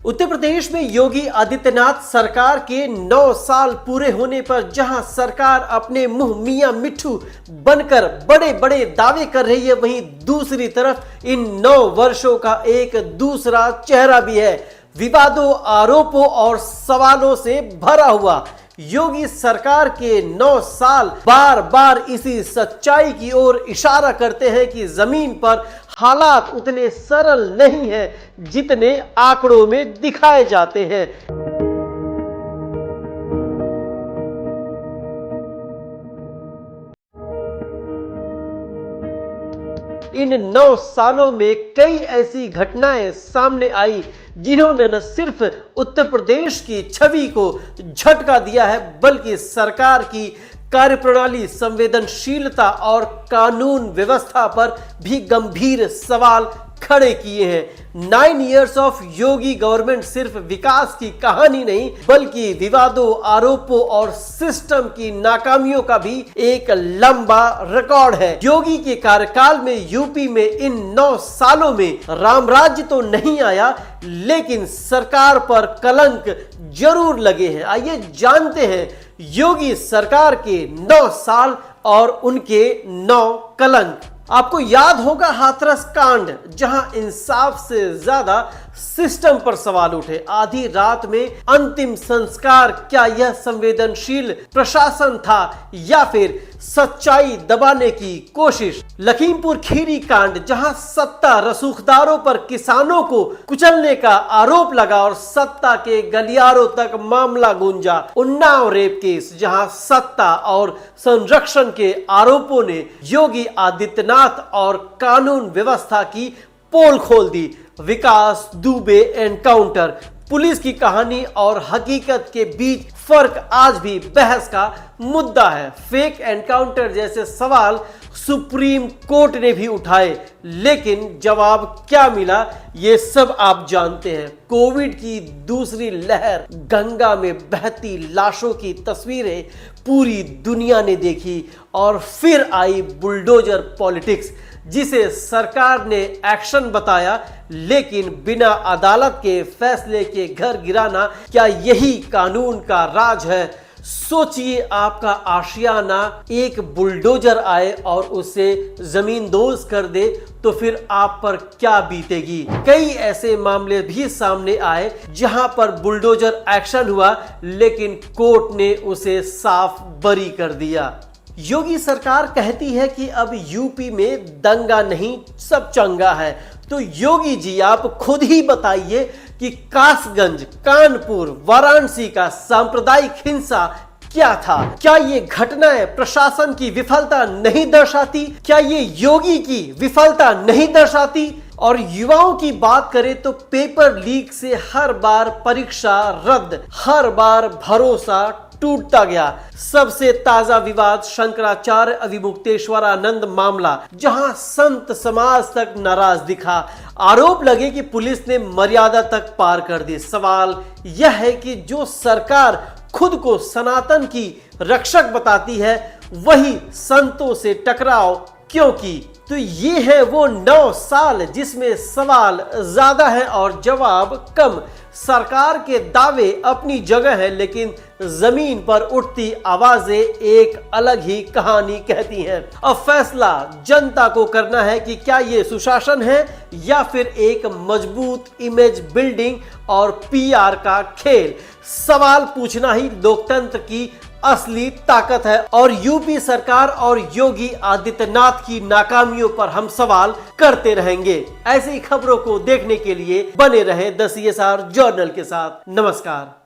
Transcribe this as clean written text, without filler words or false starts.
उत्तर प्रदेश में योगी आदित्यनाथ सरकार के 9 साल पूरे होने पर जहां सरकार अपने मुंह मियां मिट्ठू बनकर बड़े बड़े दावे कर रही है, वहीं दूसरी तरफ इन 9 वर्षों का एक दूसरा चेहरा भी है। विवादों, आरोपों और सवालों से भरा हुआ योगी सरकार के 9 साल बार बार इसी सच्चाई की ओर इशारा करते हैं कि जमीन पर हालात उतने सरल नहीं हैं जितने आंकड़ों में दिखाए जाते हैं। इन 9 सालों में कई ऐसी घटनाएं सामने आई जिन्होंने न सिर्फ उत्तर प्रदेश की छवि को झटका दिया है, बल्कि सरकार की कार्यप्रणाली, संवेदनशीलता और कानून व्यवस्था पर भी गंभीर सवाल खड़े किए हैं। 9 इयर्स ऑफ योगी गवर्नमेंट सिर्फ विकास की कहानी नहीं, बल्कि विवादों, आरोपों और सिस्टम की नाकामियों का भी एक लंबा रिकॉर्ड है। योगी के कार्यकाल में यूपी में इन 9 सालों में राम राज्य तो नहीं आया, लेकिन सरकार पर कलंक जरूर लगे हैं। आइए जानते हैं योगी सरकार के 9 साल और उनके 9 कलंक। आपको याद होगा हाथरस कांड, जहां इंसाफ से ज्यादा सिस्टम पर सवाल उठे। आधी रात में अंतिम संस्कार, क्या यह संवेदनशील प्रशासन था या फिर सच्चाई दबाने की कोशिश? लखीमपुर खीरी कांड, जहां सत्ता रसूखदारों पर किसानों को कुचलने का आरोप लगा और सत्ता के गलियारों तक मामला गूंजा। उन्नाव रेप केस, जहां सत्ता और संरक्षण के आरोपों ने योगी आदित्यनाथ और कानून व्यवस्था की पोल खोल दी। विकास दुबे एनकाउंटर, पुलिस की कहानी और हकीकत के बीच फर्क आज भी बहस का मुद्दा है। फेक एनकाउंटर जैसे सवाल सुप्रीम कोर्ट ने भी उठाए, लेकिन जवाब क्या मिला ये सब आप जानते हैं। कोविड की दूसरी लहर, गंगा में बहती लाशों की तस्वीरें पूरी दुनिया ने देखी और फिर आई बुलडोजर पॉलिटिक्स, जिसे सरकार ने एक्शन बताया, लेकिन बिना अदालत के फैसले के घर गिराना, क्या यही कानून का राज है? सोचिए, आपका आशियाना एक बुलडोजर आए और उसे जमींदोज कर दे तो फिर आप पर क्या बीतेगी। कई ऐसे मामले भी सामने आए जहां पर बुलडोजर एक्शन हुआ, लेकिन कोर्ट ने उसे साफ बरी कर दिया। योगी सरकार कहती है कि अब यूपी में दंगा नहीं, सब चंगा है। तो योगी जी, आप खुद ही बताइए कि कासगंज, कानपुर, वाराणसी का सांप्रदायिक हिंसा क्या था? क्या ये घटनाएं प्रशासन की विफलता नहीं दर्शाती? क्या ये योगी की विफलता नहीं दर्शाती? और युवाओं की बात करें तो पेपर लीक से हर बार परीक्षा रद्द, हर बार भरोसा टूटता गया। सबसे ताजा विवाद शंकराचार्य अविमुक्तेश्वरानंद मामला, जहां संत समाज तक नाराज दिखा। आरोप लगे कि पुलिस ने मर्यादा तक पार कर दी। सवाल यह है कि जो सरकार खुद को सनातन की रक्षक बताती है, वही संतों से टकराव क्यों की? तो ये है वो 9 साल जिसमें सवाल ज्यादा है और जवाब कम। सरकार के दावे अपनी जगह है, लेकिन जमीन पर उठती आवाजें एक अलग ही कहानी कहती हैं। अब फैसला जनता को करना है कि क्या ये सुशासन है या फिर एक मजबूत इमेज बिल्डिंग और पीआर का खेल। सवाल पूछना ही लोकतंत्र की असली ताकत है और यूपी सरकार और योगी आदित्यनाथ की नाकामियों पर हम सवाल करते रहेंगे। ऐसी खबरों को देखने के लिए बने रहें द CSR जर्नल के साथ। नमस्कार।